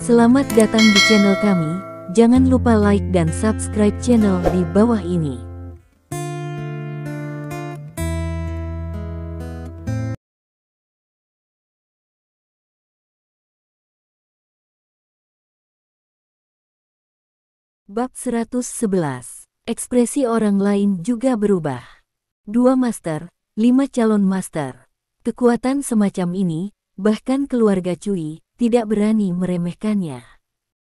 Selamat datang di channel kami, jangan lupa like dan subscribe channel di bawah ini. Bab 111. Ekspresi orang lain juga berubah. 2 master, 5 calon master. Kekuatan semacam ini, bahkan keluarga Cui, tidak berani meremehkannya.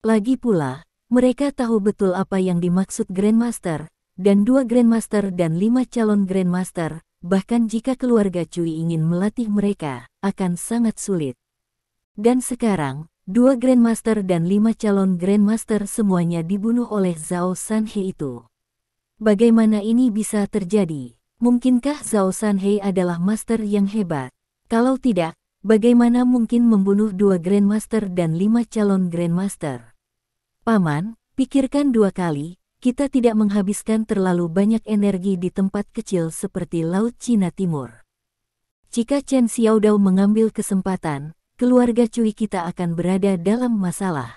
Lagi pula, mereka tahu betul apa yang dimaksud Grandmaster, dan 2 Grandmaster dan 5 calon Grandmaster, bahkan jika keluarga Cui ingin melatih mereka, akan sangat sulit. Dan sekarang, 2 Grandmaster dan 5 calon Grandmaster semuanya dibunuh oleh Zhao Sanhe itu. Bagaimana ini bisa terjadi? Mungkinkah Zhao Sanhe adalah master yang hebat? Kalau tidak, bagaimana mungkin membunuh 2 Grandmaster dan 5 calon Grandmaster? Paman, pikirkan 2 kali, kita tidak menghabiskan terlalu banyak energi di tempat kecil seperti Laut Cina Timur. Jika Chen Xiaodao mengambil kesempatan, keluarga Cui kita akan berada dalam masalah.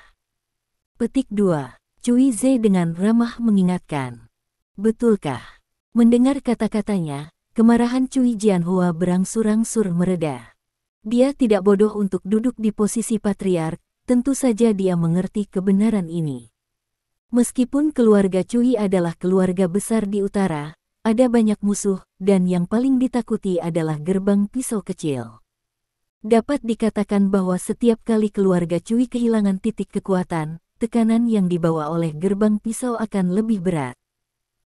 Petik 2. Cui Ze dengan ramah mengingatkan. Betulkah? Mendengar kata-katanya, kemarahan Cui Jianhua berangsur-angsur mereda. Dia tidak bodoh untuk duduk di posisi patriark, tentu saja dia mengerti kebenaran ini. Meskipun keluarga Cui adalah keluarga besar di utara, ada banyak musuh, dan yang paling ditakuti adalah gerbang pisau kecil. Dapat dikatakan bahwa setiap kali keluarga Cui kehilangan titik kekuatan, tekanan yang dibawa oleh gerbang pisau akan lebih berat.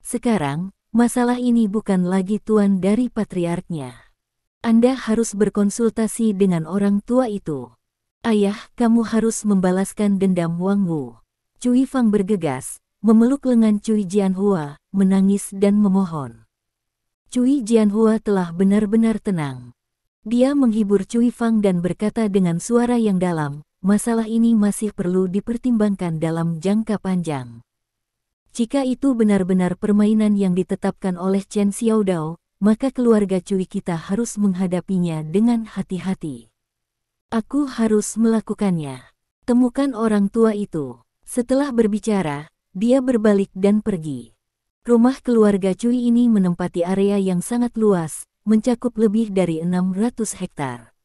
Sekarang, masalah ini bukan lagi tuan dari patriarknya. Anda harus berkonsultasi dengan orang tua itu. Ayah, kamu harus membalaskan dendam Wang Wu. Cui Fang bergegas, memeluk lengan Cui Jianhua, menangis dan memohon. Cui Jianhua telah benar-benar tenang. Dia menghibur Cui Fang dan berkata dengan suara yang dalam, masalah ini masih perlu dipertimbangkan dalam jangka panjang. Jika itu benar-benar permainan yang ditetapkan oleh Chen Xiaodao, maka keluarga Cui kita harus menghadapinya dengan hati-hati. Aku harus melakukannya. Temukan orang tua itu. Setelah berbicara, dia berbalik dan pergi. Rumah keluarga Cui ini menempati area yang sangat luas, mencakup lebih dari 600 hektar.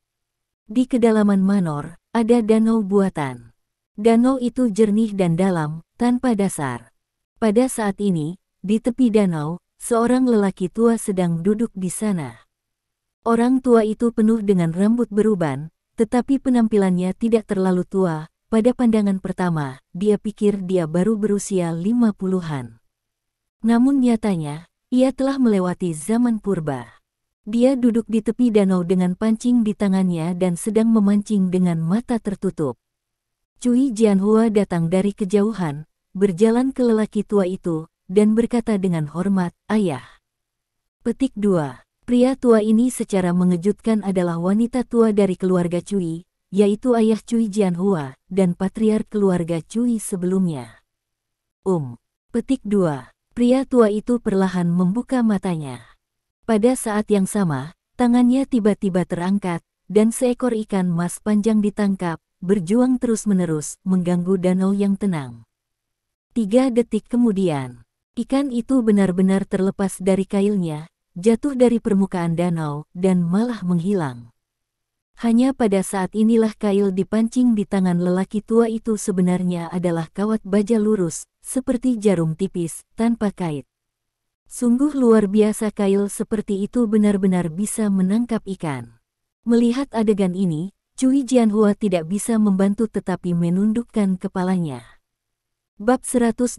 Di kedalaman manor, ada danau buatan. Danau itu jernih dan dalam, tanpa dasar. Pada saat ini, di tepi danau, seorang lelaki tua sedang duduk di sana. Orang tua itu penuh dengan rambut beruban, tetapi penampilannya tidak terlalu tua. Pada pandangan pertama, dia pikir dia baru berusia 50-an. Namun nyatanya, ia telah melewati zaman purba. Dia duduk di tepi danau dengan pancing di tangannya dan sedang memancing dengan mata tertutup. Cui Jianhua datang dari kejauhan, berjalan ke lelaki tua itu, dan berkata dengan hormat, "Ayah." Petik 2. Pria tua ini secara mengejutkan adalah wanita tua dari keluarga Cui, yaitu ayah Cui Jianhua, dan patriark keluarga Cui sebelumnya. Petik 2. Pria tua itu perlahan membuka matanya. Pada saat yang sama, tangannya tiba-tiba terangkat, dan seekor ikan mas panjang ditangkap, berjuang terus-menerus, mengganggu danau yang tenang. 3 detik kemudian, ikan itu benar-benar terlepas dari kailnya, jatuh dari permukaan danau, dan malah menghilang. Hanya pada saat inilah kail dipancing di tangan lelaki tua itu sebenarnya adalah kawat baja lurus, seperti jarum tipis, tanpa kait. Sungguh luar biasa kail seperti itu benar-benar bisa menangkap ikan. Melihat adegan ini, Cui Jianhua tidak bisa membantu tetapi menundukkan kepalanya. Bab 112.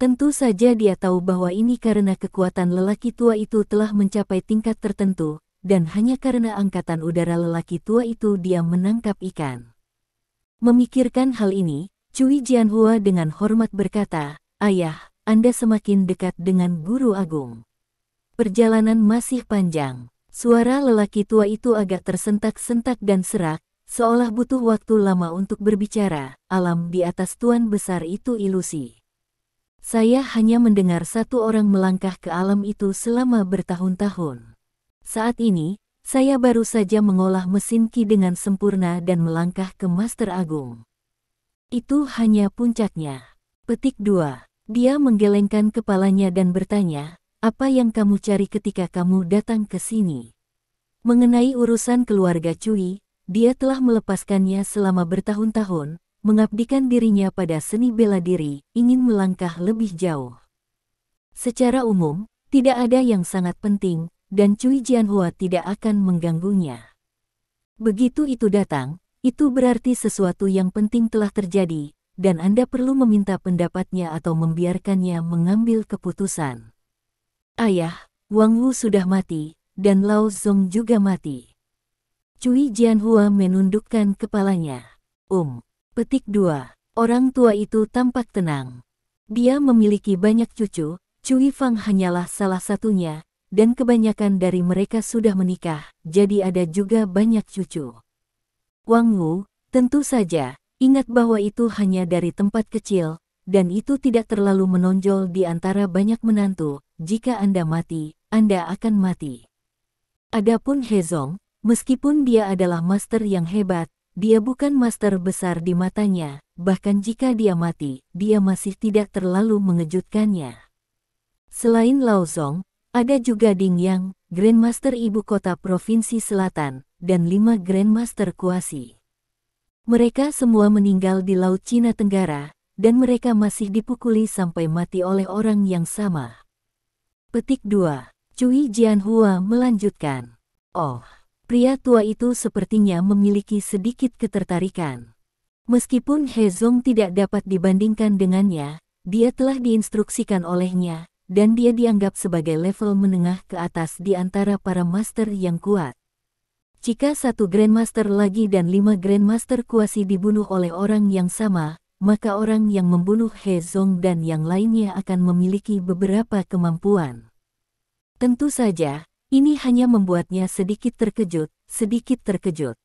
Tentu saja dia tahu bahwa ini karena kekuatan lelaki tua itu telah mencapai tingkat tertentu, dan hanya karena angkatan udara lelaki tua itu dia menangkap ikan. Memikirkan hal ini, Cui Jianhua dengan hormat berkata, "Ayah, Anda semakin dekat dengan Guru Agung. Perjalanan masih panjang." Suara lelaki tua itu agak tersentak-sentak dan serak, seolah butuh waktu lama untuk berbicara. Alam di atas Tuan Besar itu ilusi. Saya hanya mendengar satu orang melangkah ke alam itu selama bertahun-tahun. Saat ini, saya baru saja mengolah mesin Qi dengan sempurna dan melangkah ke Master Agung. Itu hanya puncaknya. Petik 2. Dia menggelengkan kepalanya dan bertanya, apa yang kamu cari ketika kamu datang ke sini? Mengenai urusan keluarga Cui, dia telah melepaskannya selama bertahun-tahun, mengabdikan dirinya pada seni bela diri, ingin melangkah lebih jauh. Secara umum, tidak ada yang sangat penting, dan Cui Jianhua tidak akan mengganggunya. Begitu itu datang, itu berarti sesuatu yang penting telah terjadi, dan Anda perlu meminta pendapatnya atau membiarkannya mengambil keputusan. Ayah, Wang Wu sudah mati, dan Lao Zong juga mati. Cui Jianhua menundukkan kepalanya. Petik 2. Orang tua itu tampak tenang. Dia memiliki banyak cucu, Cui Fang hanyalah salah satunya, dan kebanyakan dari mereka sudah menikah, jadi ada juga banyak cucu. Wang Wu, tentu saja, ingat bahwa itu hanya dari tempat kecil, dan itu tidak terlalu menonjol di antara banyak menantu. Jika Anda mati, Anda akan mati. Adapun Hezong, meskipun dia adalah master yang hebat, dia bukan master besar di matanya, bahkan jika dia mati, dia masih tidak terlalu mengejutkannya. Selain Lao Zong, ada juga Ding Yang, Grandmaster Ibu Kota Provinsi Selatan, dan 5 Grandmaster Kuasi. Mereka semua meninggal di Laut Cina Tenggara, dan mereka masih dipukuli sampai mati oleh orang yang sama. Petik 2. Cui Jianhua melanjutkan. Oh, pria tua itu sepertinya memiliki sedikit ketertarikan. Meskipun Hezong tidak dapat dibandingkan dengannya, dia telah diinstruksikan olehnya, dan dia dianggap sebagai level menengah ke atas di antara para master yang kuat. Jika 1 Grandmaster lagi dan 5 Grandmaster Kuasi dibunuh oleh orang yang sama, maka orang yang membunuh Hezong dan yang lainnya akan memiliki beberapa kemampuan. Tentu saja, ini hanya membuatnya sedikit terkejut.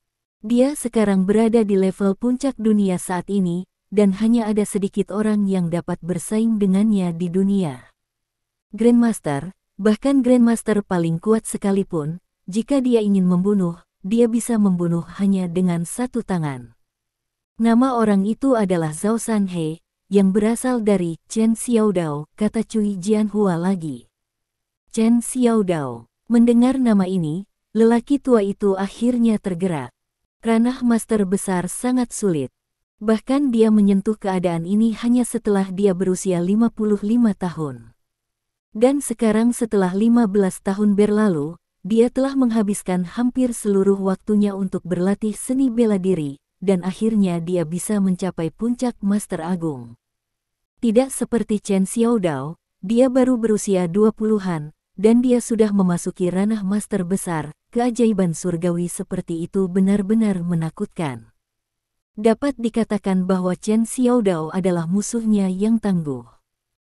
Dia sekarang berada di level puncak dunia saat ini, dan hanya ada sedikit orang yang dapat bersaing dengannya di dunia. Grandmaster, bahkan Grandmaster paling kuat sekalipun, jika dia ingin membunuh, dia bisa membunuh hanya dengan 1 tangan. Nama orang itu adalah Zhao Sanhe, yang berasal dari Chen Xiaodao, kata Cui Jianhua lagi. Chen Xiaodao. Mendengar nama ini, lelaki tua itu akhirnya tergerak. Ranah master besar sangat sulit. Bahkan dia menyentuh keadaan ini hanya setelah dia berusia 55 tahun. Dan sekarang setelah 15 tahun berlalu, dia telah menghabiskan hampir seluruh waktunya untuk berlatih seni bela diri, dan akhirnya dia bisa mencapai puncak Master Agung. Tidak seperti Chen Xiaodao, dia baru berusia 20-an, dan dia sudah memasuki ranah master besar. Keajaiban surgawi seperti itu benar-benar menakutkan. Dapat dikatakan bahwa Chen Xiaodao adalah musuhnya yang tangguh.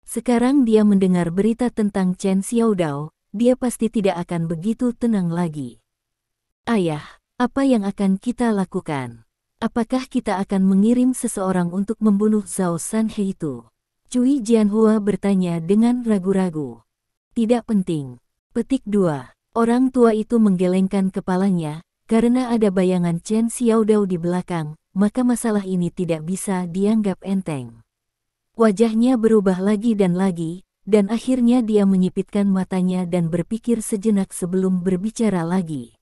Sekarang dia mendengar berita tentang Chen Xiaodao, dia pasti tidak akan begitu tenang lagi. Ayah, apa yang akan kita lakukan? Apakah kita akan mengirim seseorang untuk membunuh Zhao Sanhe itu? Cui Jianhua bertanya dengan ragu-ragu. Tidak penting. Petik 2. Orang tua itu menggelengkan kepalanya, karena ada bayangan Chen Xiaodao di belakang, maka masalah ini tidak bisa dianggap enteng. Wajahnya berubah lagi, dan akhirnya dia menyipitkan matanya dan berpikir sejenak sebelum berbicara lagi.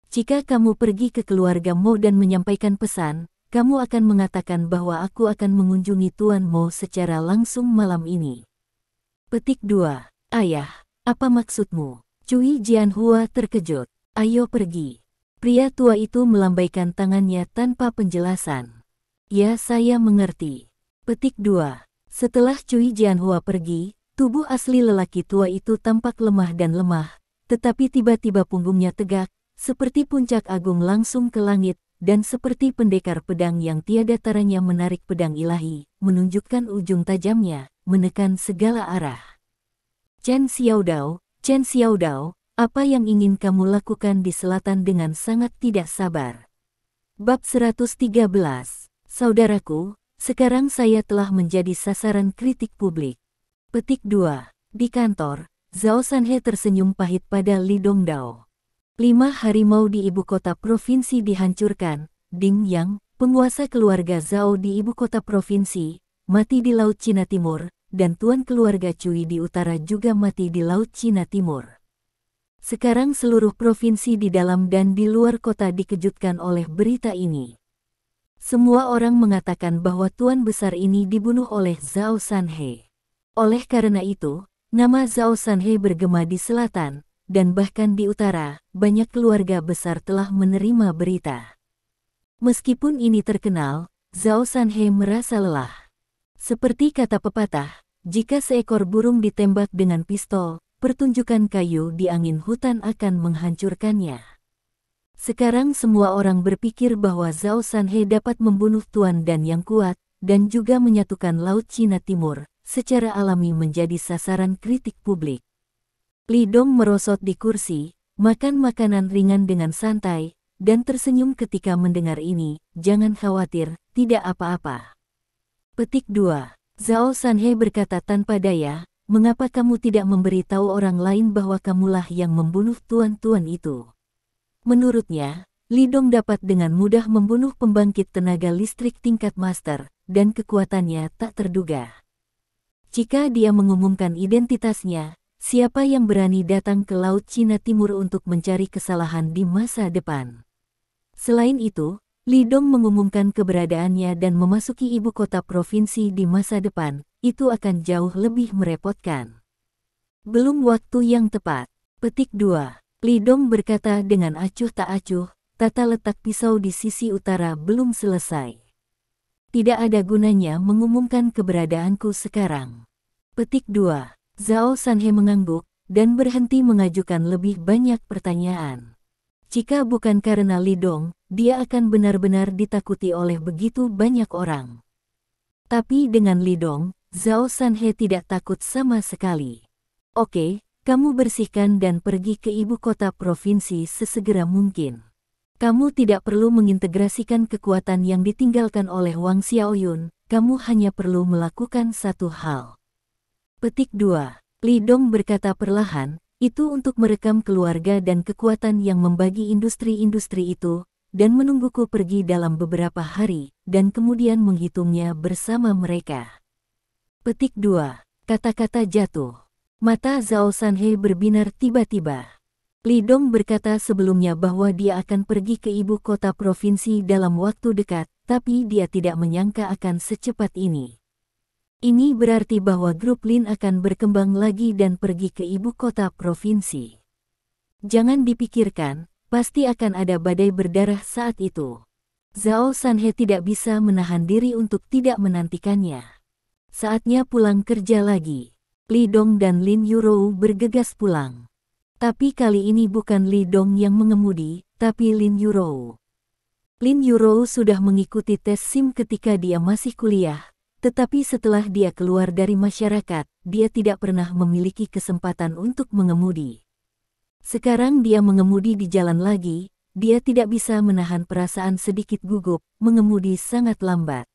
Jika kamu pergi ke keluarga Mo dan menyampaikan pesan, kamu akan mengatakan bahwa aku akan mengunjungi Tuan Mo secara langsung malam ini. Petik 2. Ayah, apa maksudmu? Cui Jianhua terkejut. Ayo pergi. Pria tua itu melambaikan tangannya tanpa penjelasan. Ya, saya mengerti. Petik 2. Setelah Cui Jianhua pergi, tubuh asli lelaki tua itu tampak lemah dan lemah, tetapi tiba-tiba punggungnya tegak, seperti puncak agung langsung ke langit, dan seperti pendekar pedang yang tiada taranya menarik pedang ilahi, menunjukkan ujung tajamnya, menekan segala arah. Chen Xiaodao, apa yang ingin kamu lakukan di selatan dengan sangat tidak sabar? Bab 113. Saudaraku, sekarang saya telah menjadi sasaran kritik publik. Petik 2. Di kantor, Zhao Sanhe tersenyum pahit pada Li Dongdao. 5 harimau di ibu kota provinsi dihancurkan. Ding Yang, penguasa keluarga Zhao di ibu kota provinsi, mati di Laut Cina Timur, dan tuan keluarga Cui di utara juga mati di Laut Cina Timur. Sekarang seluruh provinsi di dalam dan di luar kota dikejutkan oleh berita ini. Semua orang mengatakan bahwa tuan besar ini dibunuh oleh Zhao Sanhe. Oleh karena itu, nama Zhao Sanhe bergema di selatan, dan bahkan di utara, banyak keluarga besar telah menerima berita. Meskipun ini terkenal, Zhao Sanhe merasa lelah. Seperti kata pepatah, jika seekor burung ditembak dengan pistol, pertunjukan kayu di angin hutan akan menghancurkannya. Sekarang semua orang berpikir bahwa Zhao Sanhe dapat membunuh tuan dan yang kuat, dan juga menyatukan Laut Cina Timur, secara alami menjadi sasaran kritik publik. Li Dong merosot di kursi, makan makanan ringan dengan santai, dan tersenyum ketika mendengar ini. Jangan khawatir, tidak apa-apa. Petik 2. Zhao Sanhe berkata tanpa daya, mengapa kamu tidak memberitahu orang lain bahwa kamulah yang membunuh tuan-tuan itu? Menurutnya, Li Dong dapat dengan mudah membunuh pembangkit tenaga listrik tingkat master, dan kekuatannya tak terduga. Jika dia mengumumkan identitasnya, siapa yang berani datang ke Laut Cina Timur untuk mencari kesalahan di masa depan? Selain itu, Li Dong mengumumkan keberadaannya dan memasuki ibu kota provinsi di masa depan, itu akan jauh lebih merepotkan. Belum waktu yang tepat. Petik 2. Li Dong berkata dengan acuh tak acuh, tata letak pisau di sisi utara belum selesai. Tidak ada gunanya mengumumkan keberadaanku sekarang. Petik 2. Zhao Sanhe mengangguk, dan berhenti mengajukan lebih banyak pertanyaan. Jika bukan karena Li Dong, dia akan benar-benar ditakuti oleh begitu banyak orang. Tapi dengan Li Dong, Zhao Sanhe tidak takut sama sekali. Oke, kamu bersihkan dan pergi ke ibu kota provinsi sesegera mungkin. Kamu tidak perlu mengintegrasikan kekuatan yang ditinggalkan oleh Wang Xiaoyun, kamu hanya perlu melakukan satu hal. Petik 2. Li Dong berkata perlahan, itu untuk merekam keluarga dan kekuatan yang membagi industri-industri itu, dan menungguku pergi dalam beberapa hari, dan kemudian menghitungnya bersama mereka. Petik 2. Kata-kata jatuh. Mata Zhao Sanhe berbinar tiba-tiba. Li Dong berkata sebelumnya bahwa dia akan pergi ke ibu kota provinsi dalam waktu dekat, tapi dia tidak menyangka akan secepat ini. Ini berarti bahwa grup Lin akan berkembang lagi dan pergi ke ibu kota provinsi. Jangan dipikirkan, pasti akan ada badai berdarah saat itu. Zhao Sanhe tidak bisa menahan diri untuk tidak menantikannya. Saatnya pulang kerja lagi. Li Dong dan Lin Yurou bergegas pulang. Tapi kali ini bukan Li Dong yang mengemudi, tapi Lin Yurou. Lin Yurou sudah mengikuti tes SIM ketika dia masih kuliah. Tetapi setelah dia keluar dari masyarakat, dia tidak pernah memiliki kesempatan untuk mengemudi. Sekarang dia mengemudi di jalan lagi, dia tidak bisa menahan perasaan sedikit gugup, mengemudi sangat lambat.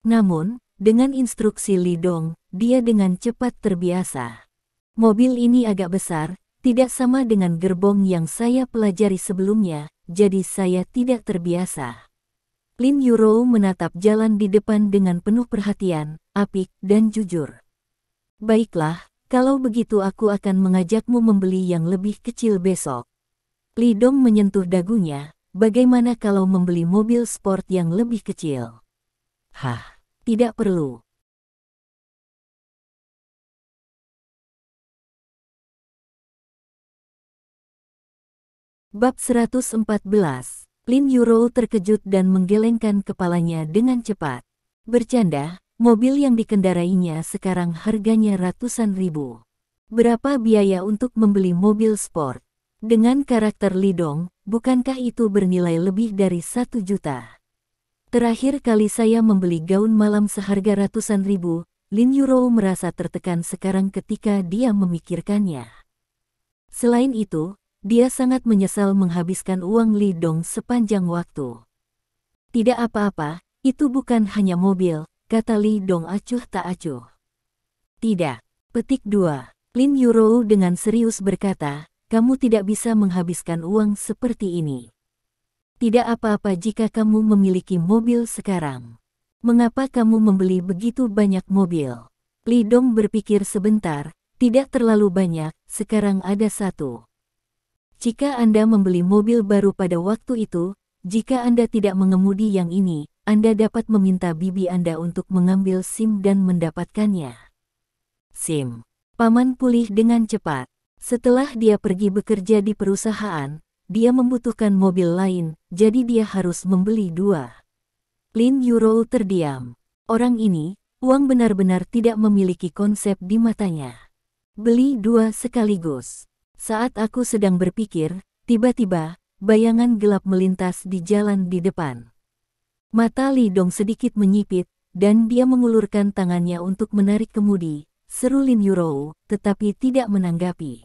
Namun, dengan instruksi Li Dong, dia dengan cepat terbiasa. Mobil ini agak besar, tidak sama dengan gerbong yang saya pelajari sebelumnya, jadi saya tidak terbiasa. Lin Yurou menatap jalan di depan dengan penuh perhatian, apik, dan jujur. Baiklah, kalau begitu aku akan mengajakmu membeli yang lebih kecil besok. Li Dong menyentuh dagunya, bagaimana kalau membeli mobil sport yang lebih kecil? Hah, tidak perlu. Bab 114. Lin Yurou terkejut dan menggelengkan kepalanya dengan cepat. Bercanda, mobil yang dikendarainya sekarang harganya ratusan ribu. Berapa biaya untuk membeli mobil sport? Dengan karakter Li Dong, bukankah itu bernilai lebih dari 1 juta? Terakhir kali saya membeli gaun malam seharga ratusan ribu, Lin Yurou merasa tertekan sekarang ketika dia memikirkannya. Selain itu, dia sangat menyesal menghabiskan uang Li Dong sepanjang waktu. Tidak apa-apa, itu bukan hanya mobil, kata Li Dong acuh tak acuh. Tidak. Petik 2. Lin Yurou dengan serius berkata, kamu tidak bisa menghabiskan uang seperti ini. Tidak apa-apa jika kamu memiliki mobil sekarang. Mengapa kamu membeli begitu banyak mobil? Li Dong berpikir sebentar, tidak terlalu banyak, sekarang ada satu. Jika Anda membeli mobil baru pada waktu itu, jika Anda tidak mengemudi yang ini, Anda dapat meminta bibi Anda untuk mengambil SIM dan mendapatkannya. SIM. Paman pulih dengan cepat. Setelah dia pergi bekerja di perusahaan, dia membutuhkan mobil lain, jadi dia harus membeli dua. Lin Yuro terdiam. Orang ini, uang benar-benar tidak memiliki konsep di matanya. Beli dua sekaligus. Saat aku sedang berpikir, tiba-tiba, bayangan gelap melintas di jalan di depan. Mata Li Dong sedikit menyipit, dan dia mengulurkan tangannya untuk menarik kemudi, seru Lin Yuro, tetapi tidak menanggapi.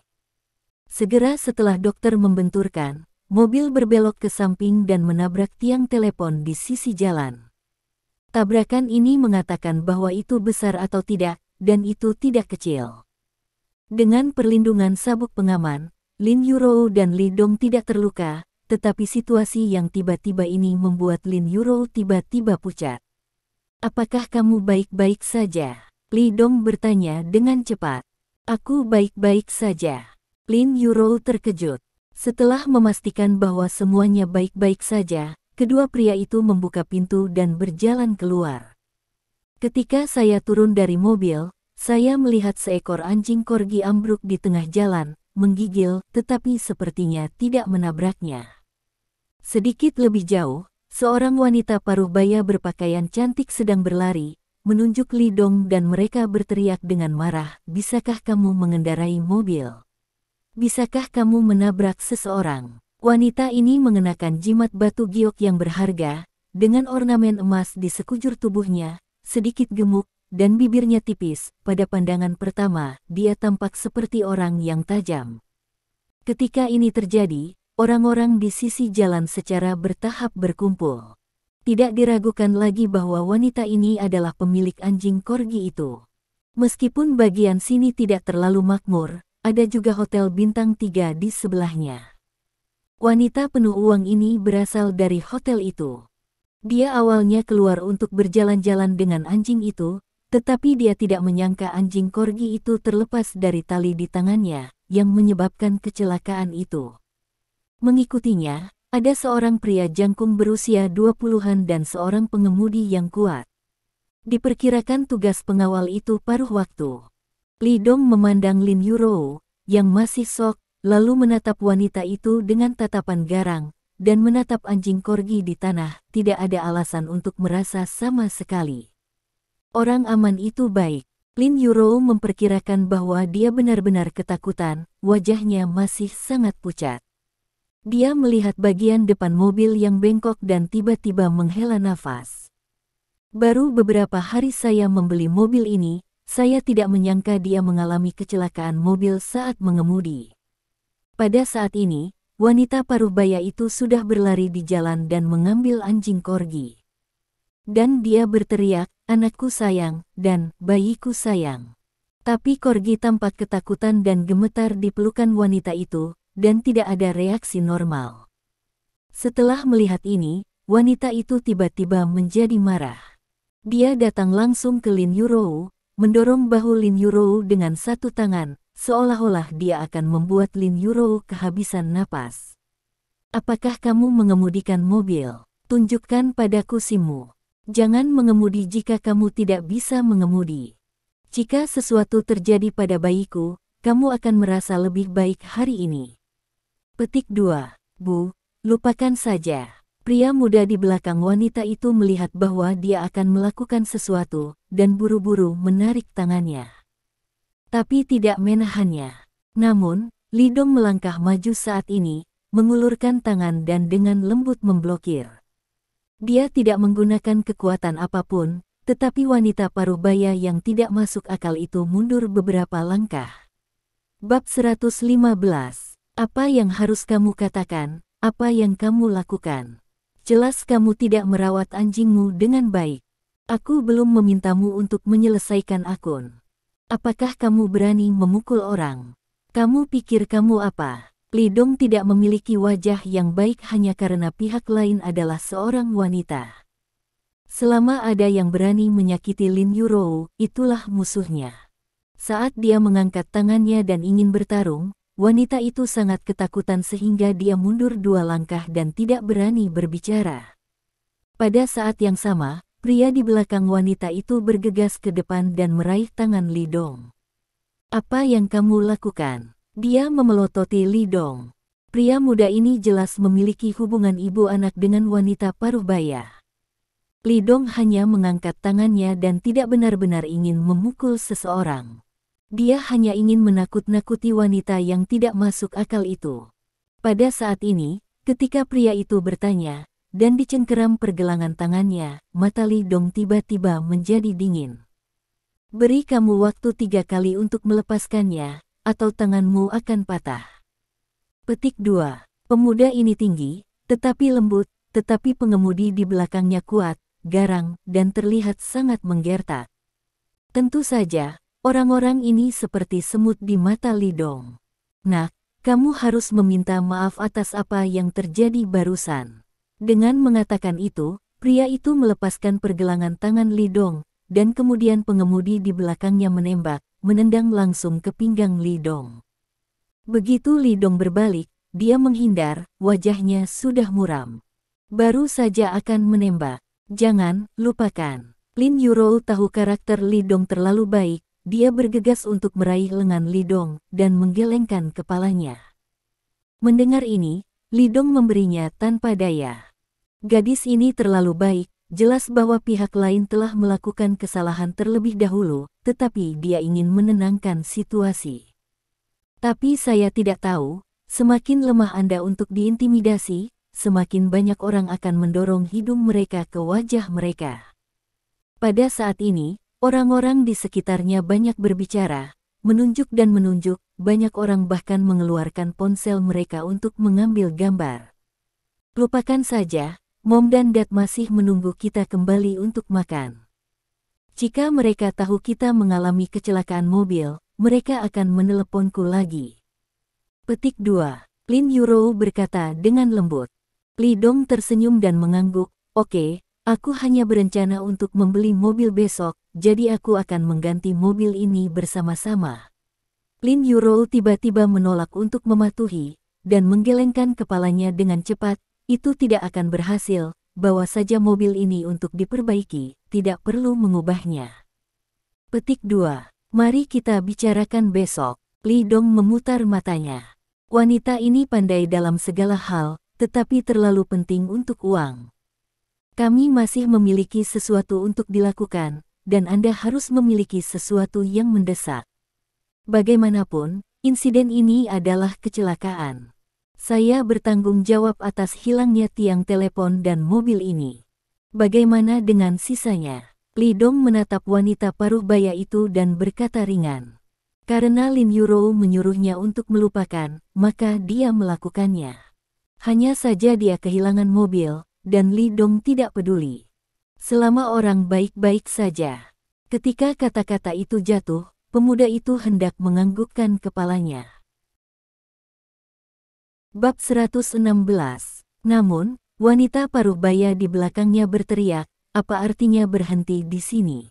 Segera setelah dokter membenturkan, mobil berbelok ke samping dan menabrak tiang telepon di sisi jalan. Tabrakan ini mengatakan bahwa itu besar atau tidak, dan itu tidak kecil. Dengan perlindungan sabuk pengaman, Lin Yuro dan Li Dong tidak terluka, tetapi situasi yang tiba-tiba ini membuat Lin Yuro tiba-tiba pucat. Apakah kamu baik-baik saja? Li Dong bertanya dengan cepat. Aku baik-baik saja. Lin Yuro terkejut. Setelah memastikan bahwa semuanya baik-baik saja, kedua pria itu membuka pintu dan berjalan keluar. Ketika saya turun dari mobil, saya melihat seekor anjing corgi ambruk di tengah jalan, menggigil, tetapi sepertinya tidak menabraknya. Sedikit lebih jauh, seorang wanita paruh baya berpakaian cantik sedang berlari, menunjuk Li Dong dan mereka berteriak dengan marah, "Bisakah kamu mengendarai mobil? Bisakah kamu menabrak seseorang?" Wanita ini mengenakan jimat batu giok yang berharga, dengan ornamen emas di sekujur tubuhnya, sedikit gemuk, dan bibirnya tipis. Pada pandangan pertama, dia tampak seperti orang yang tajam. Ketika ini terjadi, orang-orang di sisi jalan secara bertahap berkumpul. Tidak diragukan lagi bahwa wanita ini adalah pemilik anjing corgi itu. Meskipun bagian sini tidak terlalu makmur, ada juga hotel bintang 3 di sebelahnya. Wanita penuh uang ini berasal dari hotel itu. Dia awalnya keluar untuk berjalan-jalan dengan anjing itu, tetapi dia tidak menyangka anjing corgi itu terlepas dari tali di tangannya, yang menyebabkan kecelakaan itu. Mengikutinya, ada seorang pria jangkung berusia 20-an dan seorang pengemudi yang kuat. Diperkirakan tugas pengawal itu paruh waktu. Li Dong memandang Lin Yuro, yang masih shock, lalu menatap wanita itu dengan tatapan garang, dan menatap anjing corgi di tanah. Tidak ada alasan untuk merasa sama sekali. Orang aman itu baik. Lin Yuro memperkirakan bahwa dia benar-benar ketakutan, wajahnya masih sangat pucat. Dia melihat bagian depan mobil yang bengkok dan tiba-tiba menghela nafas. Baru beberapa hari saya membeli mobil ini, saya tidak menyangka dia mengalami kecelakaan mobil saat mengemudi. Pada saat ini, wanita paruh baya itu sudah berlari di jalan dan mengambil anjing corgi. Dan dia berteriak, "Anakku sayang," dan "Bayiku sayang." Tapi corgi tampak ketakutan dan gemetar di pelukan wanita itu, dan tidak ada reaksi normal. Setelah melihat ini, wanita itu tiba-tiba menjadi marah. Dia datang langsung ke Lin Yuro, mendorong bahu Lin Yuro dengan satu tangan, seolah-olah dia akan membuat Lin Yuro kehabisan napas. "Apakah kamu mengemudikan mobil? Tunjukkan padaku SIM-mu. Jangan mengemudi jika kamu tidak bisa mengemudi. Jika sesuatu terjadi pada bayiku, kamu akan merasa lebih baik hari ini." Petik 2. Bu, lupakan saja. Pria muda di belakang wanita itu melihat bahwa dia akan melakukan sesuatu, dan buru-buru menarik tangannya. Tapi tidak menahannya. Namun, Li Dong melangkah maju saat ini, mengulurkan tangan dan dengan lembut memblokir. Dia tidak menggunakan kekuatan apapun, tetapi wanita paruh baya yang tidak masuk akal itu mundur beberapa langkah. Bab 115. Apa yang harus kamu katakan, apa yang kamu lakukan? Jelas kamu tidak merawat anjingmu dengan baik. Aku belum memintamu untuk menyelesaikan akun. Apakah kamu berani memukul orang? Kamu pikir kamu apa? Li Dong tidak memiliki wajah yang baik hanya karena pihak lain adalah seorang wanita. Selama ada yang berani menyakiti Lin Yurou, itulah musuhnya. Saat dia mengangkat tangannya dan ingin bertarung, wanita itu sangat ketakutan sehingga dia mundur 2 langkah dan tidak berani berbicara. Pada saat yang sama, pria di belakang wanita itu bergegas ke depan dan meraih tangan Li Dong. "Apa yang kamu lakukan?" Dia memelototi Li Dong. Pria muda ini jelas memiliki hubungan ibu anak dengan wanita paruh baya. Li Dong hanya mengangkat tangannya dan tidak benar-benar ingin memukul seseorang. Dia hanya ingin menakut-nakuti wanita yang tidak masuk akal itu. Pada saat ini, ketika pria itu bertanya, dan dicengkeram pergelangan tangannya, mata Li Dong tiba-tiba menjadi dingin. "Beri kamu waktu 3 kali untuk melepaskannya, atau tanganmu akan patah." Petik 2. Pemuda ini tinggi, tetapi lembut, tetapi pengemudi di belakangnya kuat, garang, dan terlihat sangat menggertak. Tentu saja, orang-orang ini seperti semut di mata Li Dong. "Nak, kamu harus meminta maaf atas apa yang terjadi barusan." Dengan mengatakan itu, pria itu melepaskan pergelangan tangan Li Dong, dan kemudian pengemudi di belakangnya menendang langsung ke pinggang Li Dong. Begitu Li Dong berbalik, dia menghindar, wajahnya sudah muram. Baru saja akan menembak. "Jangan, lupakan." Lin Yurou tahu karakter Li Dong terlalu baik, dia bergegas untuk meraih lengan Li Dong, dan menggelengkan kepalanya. Mendengar ini, Li Dong memberinya tanpa daya. Gadis ini terlalu baik, jelas bahwa pihak lain telah melakukan kesalahan terlebih dahulu, tetapi dia ingin menenangkan situasi. "Tapi saya tidak tahu, semakin lemah Anda untuk diintimidasi, semakin banyak orang akan mendorong hidung mereka ke wajah mereka." Pada saat ini, orang-orang di sekitarnya banyak berbicara, menunjuk dan menunjuk, banyak orang bahkan mengeluarkan ponsel mereka untuk mengambil gambar. "Lupakan saja, Mom dan Dad masih menunggu kita kembali untuk makan. Jika mereka tahu kita mengalami kecelakaan mobil, mereka akan meneleponku lagi." Petik 2. Lin Yurou berkata dengan lembut. Li Dong tersenyum dan mengangguk, "Oke, aku hanya berencana untuk membeli mobil besok, jadi aku akan mengganti mobil ini bersama-sama." Lin Yurou tiba-tiba menolak untuk mematuhi, dan menggelengkan kepalanya dengan cepat. "Itu tidak akan berhasil, bawa saja mobil ini untuk diperbaiki, tidak perlu mengubahnya." Petik 2. Mari kita bicarakan besok. Li Dong memutar matanya. Wanita ini pandai dalam segala hal, tetapi terlalu penting untuk uang. "Kami masih memiliki sesuatu untuk dilakukan, dan Anda harus memiliki sesuatu yang mendesak. Bagaimanapun, insiden ini adalah kecelakaan. Saya bertanggung jawab atas hilangnya tiang telepon dan mobil ini. Bagaimana dengan sisanya?" Li Dong menatap wanita paruh baya itu dan berkata ringan. Karena Lin Yurou menyuruhnya untuk melupakan, maka dia melakukannya. Hanya saja dia kehilangan mobil, dan Li Dong tidak peduli. Selama orang baik-baik saja. Ketika kata-kata itu jatuh, pemuda itu hendak menganggukkan kepalanya. Bab 116. Namun, wanita paruh baya di belakangnya berteriak, "Apa artinya berhenti di sini?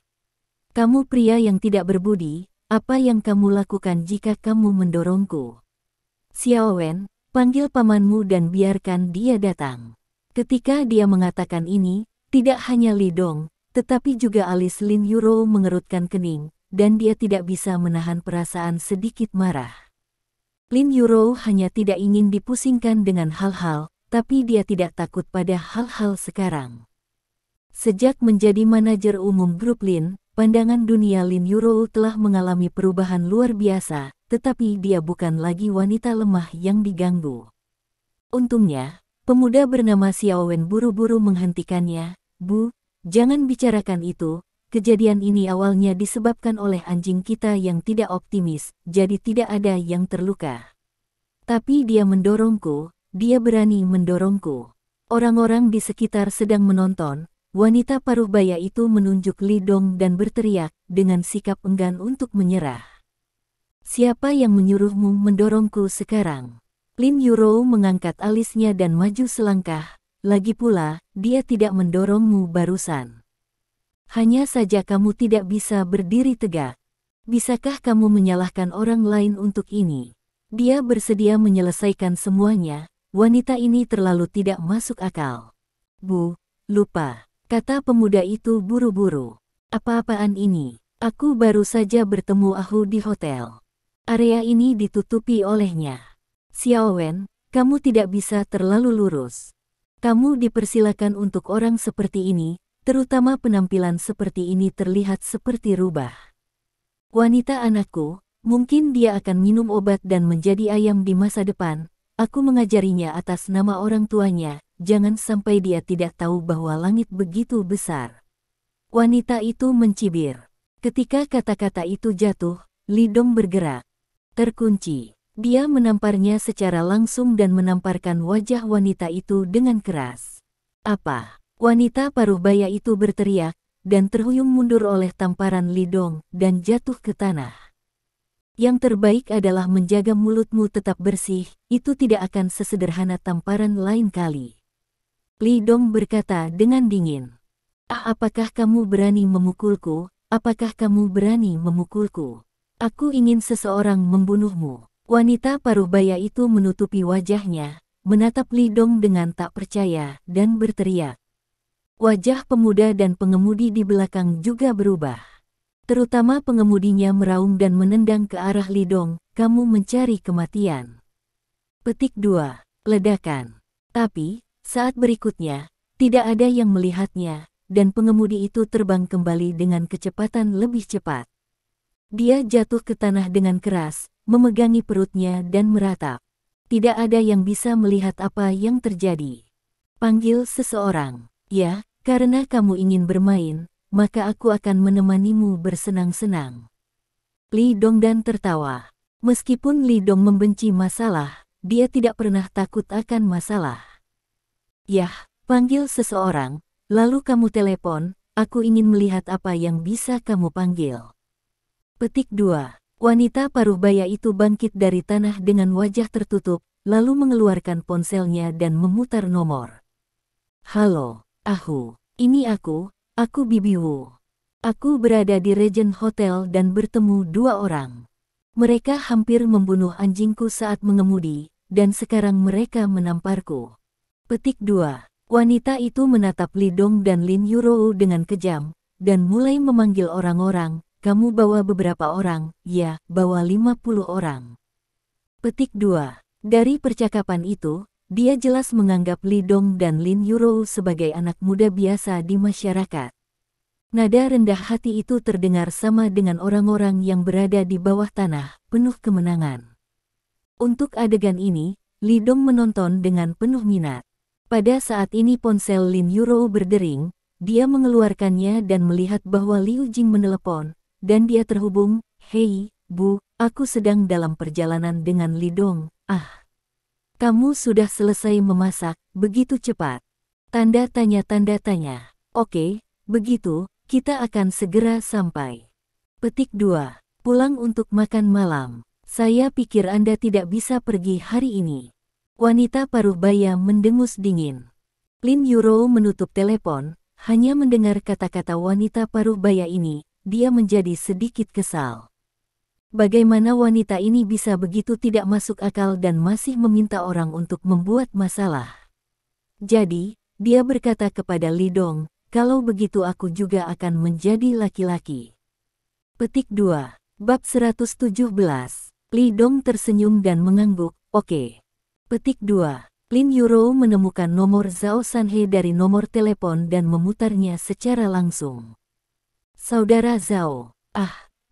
Kamu pria yang tidak berbudi, apa yang kamu lakukan jika kamu mendorongku? Xiao Wen, panggil pamanmu dan biarkan dia datang." Ketika dia mengatakan ini, tidak hanya Li Dong, tetapi juga alis Lin Yurou mengerutkan kening, dan dia tidak bisa menahan perasaan sedikit marah. Lin Yurou hanya tidak ingin dipusingkan dengan hal-hal, tapi dia tidak takut pada hal-hal sekarang. Sejak menjadi manajer umum grup Lin, pandangan dunia Lin Yurou telah mengalami perubahan luar biasa, tetapi dia bukan lagi wanita lemah yang diganggu. Untungnya, pemuda bernama Xiao Wen buru-buru menghentikannya. "Bu, jangan bicarakan itu. Kejadian ini awalnya disebabkan oleh anjing kita yang tidak optimis, jadi tidak ada yang terluka. Tapi dia mendorongku, dia berani mendorongku." Orang-orang di sekitar sedang menonton. Wanita paruh baya itu menunjuk Li Dong dan berteriak, dengan sikap enggan untuk menyerah. "Siapa yang menyuruhmu mendorongku sekarang?" Lin Yurou mengangkat alisnya dan maju selangkah, lagi pula, dia tidak mendorongmu barusan. Hanya saja kamu tidak bisa berdiri tegak. Bisakah kamu menyalahkan orang lain untuk ini? Dia bersedia menyelesaikan semuanya, wanita ini terlalu tidak masuk akal. Bu, lupa, kata pemuda itu buru-buru. Apa-apaan ini? Aku baru saja bertemu Ahu di hotel. Area ini ditutupi olehnya. Xiao Wen, kamu tidak bisa terlalu lurus. Kamu dipersilakan untuk orang seperti ini, terutama penampilan seperti ini terlihat seperti rubah. Wanita anakku, mungkin dia akan minum obat dan menjadi ayam di masa depan. Aku mengajarinya atas nama orang tuanya, jangan sampai dia tidak tahu bahwa langit begitu besar. Wanita itu mencibir. Ketika kata-kata itu jatuh, Li Dong bergerak. Terkunci. Dia menamparnya secara langsung dan menamparkan wajah wanita itu dengan keras. Apa? Wanita paruh baya itu berteriak, dan terhuyung mundur oleh tamparan Li Dong, dan jatuh ke tanah. Yang terbaik adalah menjaga mulutmu tetap bersih, itu tidak akan sesederhana tamparan lain kali. Li Dong berkata dengan dingin. Apakah kamu berani memukulku? Apakah kamu berani memukulku? Aku ingin seseorang membunuhmu. Wanita paruh baya itu menutupi wajahnya, menatap Li Dong dengan tak percaya, dan berteriak. Wajah pemuda dan pengemudi di belakang juga berubah. Terutama pengemudinya meraung dan menendang ke arah Li Dong, kamu mencari kematian. Petik 2. Ledakan. Tapi, saat berikutnya, tidak ada yang melihatnya, dan pengemudi itu terbang kembali dengan kecepatan lebih cepat. Dia jatuh ke tanah dengan keras, memegangi perutnya dan meratap. Tidak ada yang bisa melihat apa yang terjadi. Panggil seseorang. Ya, karena kamu ingin bermain, maka aku akan menemanimu bersenang-senang. Li Dongdan tertawa. Meskipun Li Dong membenci masalah, dia tidak pernah takut akan masalah. Yah, panggil seseorang, lalu kamu telepon, aku ingin melihat apa yang bisa kamu panggil. Petik 2. Wanita paruh baya itu bangkit dari tanah dengan wajah tertutup, lalu mengeluarkan ponselnya dan memutar nomor. Halo, Ahu, ini aku Bibi Wu. Aku berada di Regent Hotel dan bertemu dua orang. Mereka hampir membunuh anjingku saat mengemudi, dan sekarang mereka menamparku. Petik 2. Wanita itu menatap Li Dong dan Lin Yurou dengan kejam, dan mulai memanggil orang-orang. Kamu bawa beberapa orang, ya, bawa 50 orang. Petik 2. Dari percakapan itu, dia jelas menganggap Li Dong dan Lin Yurou sebagai anak muda biasa di masyarakat. Nada rendah hati itu terdengar sama dengan orang-orang yang berada di bawah tanah, penuh kemenangan. Untuk adegan ini, Li Dong menonton dengan penuh minat. Pada saat ini ponsel Lin Yurou berdering, dia mengeluarkannya dan melihat bahwa Liu Jing menelepon, dan dia terhubung. Hei, Bu, aku sedang dalam perjalanan dengan Li Dong. Kamu sudah selesai memasak, begitu cepat. Tanda tanya. Oke, begitu, kita akan segera sampai. Petik 2. Pulang untuk makan malam. Saya pikir Anda tidak bisa pergi hari ini. Wanita paruh baya mendengus dingin. Lin Yurou menutup telepon, hanya mendengar kata-kata wanita paruh baya ini. Dia menjadi sedikit kesal. Bagaimana wanita ini bisa begitu tidak masuk akal dan masih meminta orang untuk membuat masalah? Jadi, dia berkata kepada Li Dong, kalau begitu aku juga akan menjadi laki-laki. Petik 2. Bab 117. Li Dong tersenyum dan mengangguk, oke. Petik 2. Lin Yurou menemukan nomor Zhao Sanhe dari nomor telepon dan memutarnya secara langsung. Saudara Zhao,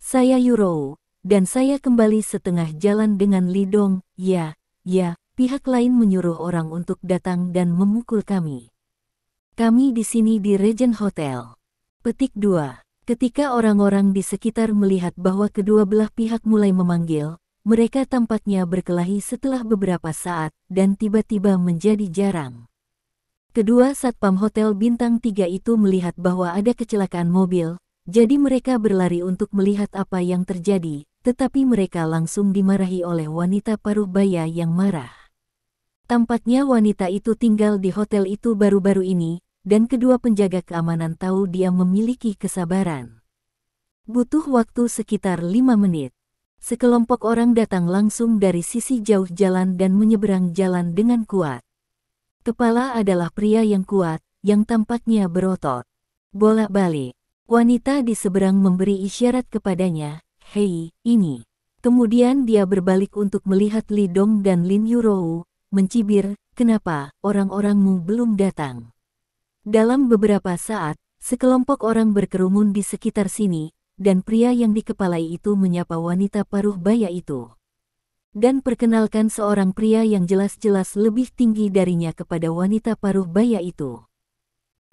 saya Yurou, dan saya kembali setengah jalan dengan Li Dong. Ya, pihak lain menyuruh orang untuk datang dan memukul kami. Kami di sini di Regent Hotel. Petik 2. Ketika orang-orang di sekitar melihat bahwa kedua belah pihak mulai memanggil, mereka tampaknya berkelahi setelah beberapa saat, dan tiba-tiba menjadi jarang. Kedua satpam Hotel Bintang 3 itu melihat bahwa ada kecelakaan mobil, jadi mereka berlari untuk melihat apa yang terjadi, tetapi mereka langsung dimarahi oleh wanita paruh baya yang marah. Tampaknya wanita itu tinggal di hotel itu baru-baru ini, dan kedua penjaga keamanan tahu dia memiliki kesabaran. Butuh waktu sekitar 5 menit. Sekelompok orang datang langsung dari sisi jauh jalan dan menyeberang jalan dengan kuat. Kepala adalah pria yang kuat, yang tampaknya berotot. Bolak-balik. Wanita di seberang memberi isyarat kepadanya, "Hei, ini." Kemudian dia berbalik untuk melihat Li Dong dan Lin Yurou, mencibir, "Kenapa orang-orangmu belum datang?" Dalam beberapa saat, sekelompok orang berkerumun di sekitar sini, dan pria yang dikepalai itu menyapa wanita paruh baya itu. Dan perkenalkan seorang pria yang jelas-jelas lebih tinggi darinya kepada wanita paruh baya itu.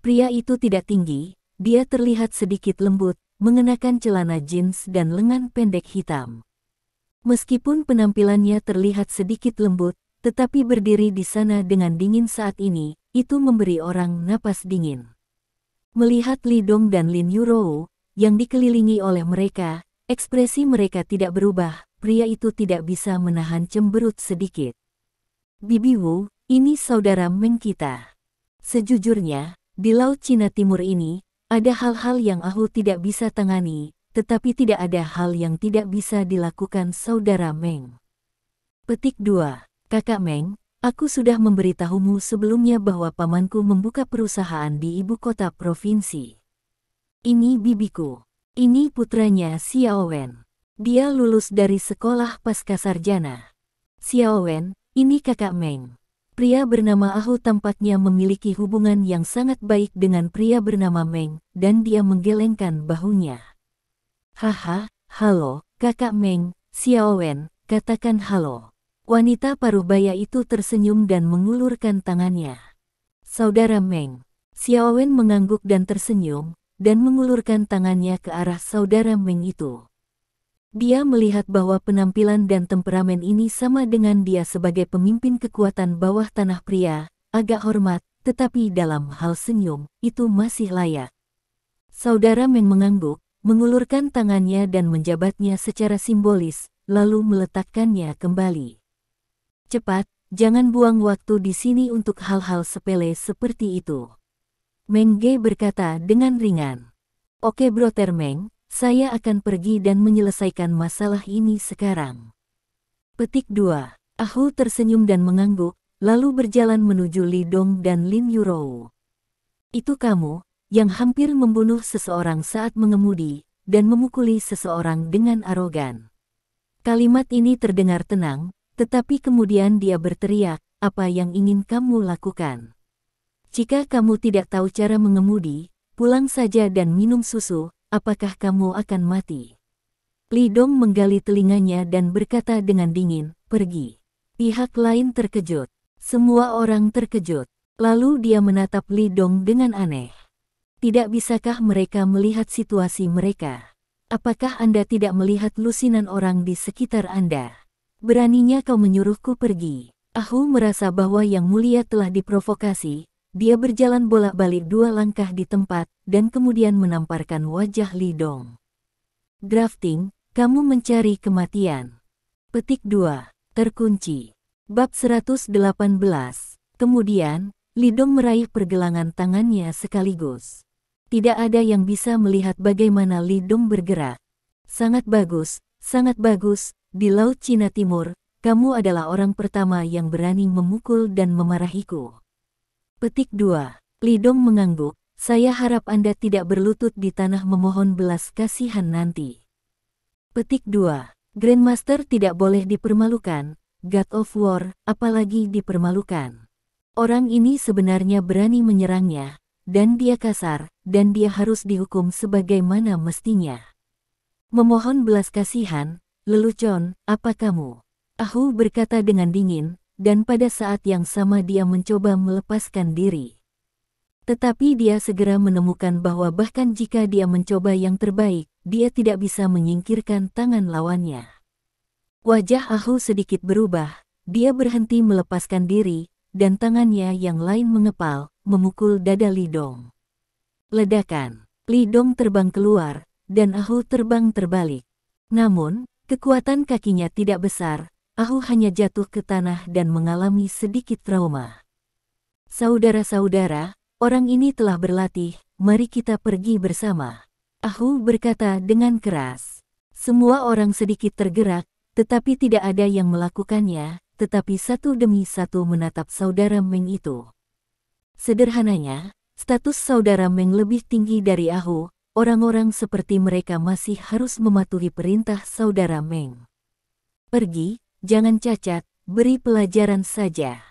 Pria itu tidak tinggi, dia terlihat sedikit lembut, mengenakan celana jeans dan lengan pendek hitam. Meskipun penampilannya terlihat sedikit lembut, tetapi berdiri di sana dengan dingin saat ini, itu memberi orang napas dingin. Melihat Li Dong dan Lin Yurou, yang dikelilingi oleh mereka, ekspresi mereka tidak berubah, pria itu tidak bisa menahan cemberut sedikit. "Bibi Wu, ini saudara Meng kita. Sejujurnya, di Laut Cina Timur ini, ada hal-hal yang aku tidak bisa tangani, tetapi tidak ada hal yang tidak bisa dilakukan saudara Meng." Petik 2. Kakak Meng, aku sudah memberitahumu sebelumnya bahwa pamanku membuka perusahaan di ibu kota provinsi. Ini bibiku. Ini putranya Xiao Wen. Dia lulus dari sekolah pascasarjana. Xiao Wen, ini kakak Meng. Pria bernama Ahu tampaknya memiliki hubungan yang sangat baik dengan pria bernama Meng, dan dia menggelengkan bahunya. "Haha, halo, kakak Meng, Xiao Wen, katakan halo." Wanita paruh baya itu tersenyum dan mengulurkan tangannya. "Saudara Meng." Xiao Wen mengangguk dan tersenyum, dan mengulurkan tangannya ke arah saudara Meng itu. Dia melihat bahwa penampilan dan temperamen ini sama dengan dia sebagai pemimpin kekuatan bawah tanah pria, agak hormat, tetapi dalam hal senyum, itu masih layak. Saudara Meng mengangguk, mengulurkan tangannya dan menjabatnya secara simbolis, lalu meletakkannya kembali. "Cepat, jangan buang waktu di sini untuk hal-hal sepele seperti itu." Meng Ge berkata dengan ringan. "Oke Brother Meng, saya akan pergi dan menyelesaikan masalah ini sekarang." Petik 2. Ahu tersenyum dan mengangguk, lalu berjalan menuju Li Dong dan Lin Yurou. "Itu kamu, yang hampir membunuh seseorang saat mengemudi, dan memukuli seseorang dengan arogan." Kalimat ini terdengar tenang, tetapi kemudian dia berteriak, "Apa yang ingin kamu lakukan? Jika kamu tidak tahu cara mengemudi, pulang saja dan minum susu, apakah kamu akan mati?" Li Dong menggali telinganya dan berkata dengan dingin, "Pergi." Pihak lain terkejut. Semua orang terkejut. Lalu dia menatap Li Dong dengan aneh. "Tidak bisakah mereka melihat situasi mereka? Apakah Anda tidak melihat lusinan orang di sekitar Anda? Beraninya kau menyuruhku pergi?" Ahu merasa bahwa Yang Mulia telah diprovokasi. Dia berjalan bolak-balik 2 langkah di tempat, dan kemudian menamparkan wajah Li Dong. "Drafting, kamu mencari kematian." Petik 2. Terkunci. Bab 118. Kemudian, Li Dong meraih pergelangan tangannya sekaligus. Tidak ada yang bisa melihat bagaimana Li Dong bergerak. Sangat bagus, di Laut Cina Timur, kamu adalah orang pertama yang berani memukul dan memarahiku." Petik 2. Li Dong mengangguk, "Saya harap Anda tidak berlutut di tanah memohon belas kasihan nanti." Petik 2. Grandmaster tidak boleh dipermalukan, God of War, apalagi dipermalukan. Orang ini sebenarnya berani menyerangnya, dan dia kasar, dan dia harus dihukum sebagaimana mestinya. "Memohon belas kasihan, lelucon, apa kamu?" Ahu berkata dengan dingin, dan pada saat yang sama dia mencoba melepaskan diri. Tetapi dia segera menemukan bahwa bahkan jika dia mencoba yang terbaik, dia tidak bisa menyingkirkan tangan lawannya. Wajah Ahu sedikit berubah, dia berhenti melepaskan diri, dan tangannya yang lain mengepal, memukul dada Li Dong. Ledakan. Li Dong terbang keluar, dan Ahu terbang terbalik. Namun, kekuatan kakinya tidak besar, Ahu hanya jatuh ke tanah dan mengalami sedikit trauma. Saudara-saudara, orang ini telah berlatih, mari kita pergi bersama. Ahu berkata dengan keras. Semua orang sedikit tergerak, tetapi tidak ada yang melakukannya, tetapi satu demi satu menatap saudara Meng itu. Sederhananya, status saudara Meng lebih tinggi dari Ahu, orang-orang seperti mereka masih harus mematuhi perintah saudara Meng. Pergi, jangan cacat, beri pelajaran saja.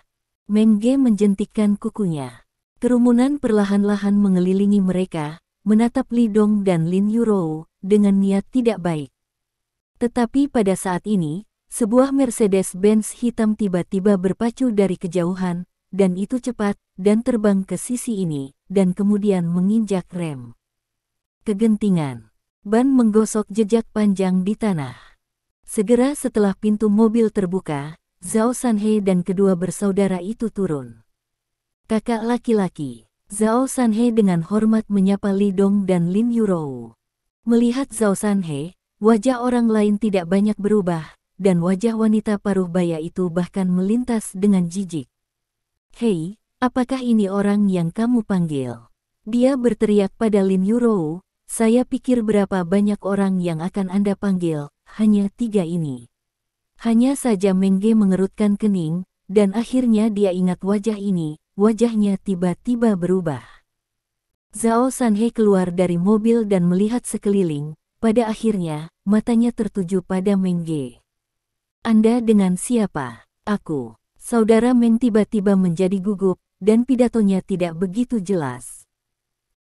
Meng Ge menjentikkan kukunya. Kerumunan perlahan-lahan mengelilingi mereka, menatap Li Dong dan Lin Yurou dengan niat tidak baik. Tetapi pada saat ini, sebuah Mercedes-Benz hitam tiba-tiba berpacu dari kejauhan, dan itu cepat, dan terbang ke sisi ini, dan kemudian menginjak rem. Kegentingan. Ban menggosok jejak panjang di tanah. Segera setelah pintu mobil terbuka, Zhao Sanhe dan kedua bersaudara itu turun. Kakak laki-laki. Zhao Sanhe dengan hormat menyapa Li Dong dan Lin Yurou. Melihat Zhao Sanhe, wajah orang lain tidak banyak berubah, dan wajah wanita paruh baya itu bahkan melintas dengan jijik. Hei, apakah ini orang yang kamu panggil? Dia berteriak pada Lin Yurou, saya pikir berapa banyak orang yang akan Anda panggil, hanya 3 ini. Hanya saja Meng Ge mengerutkan kening, dan akhirnya dia ingat wajah ini, wajahnya tiba-tiba berubah. Zhao Sanhe keluar dari mobil dan melihat sekeliling. Pada akhirnya, matanya tertuju pada Meng Ge. Anda dengan siapa? Aku. Saudara Meng tiba-tiba menjadi gugup, dan pidatonya tidak begitu jelas.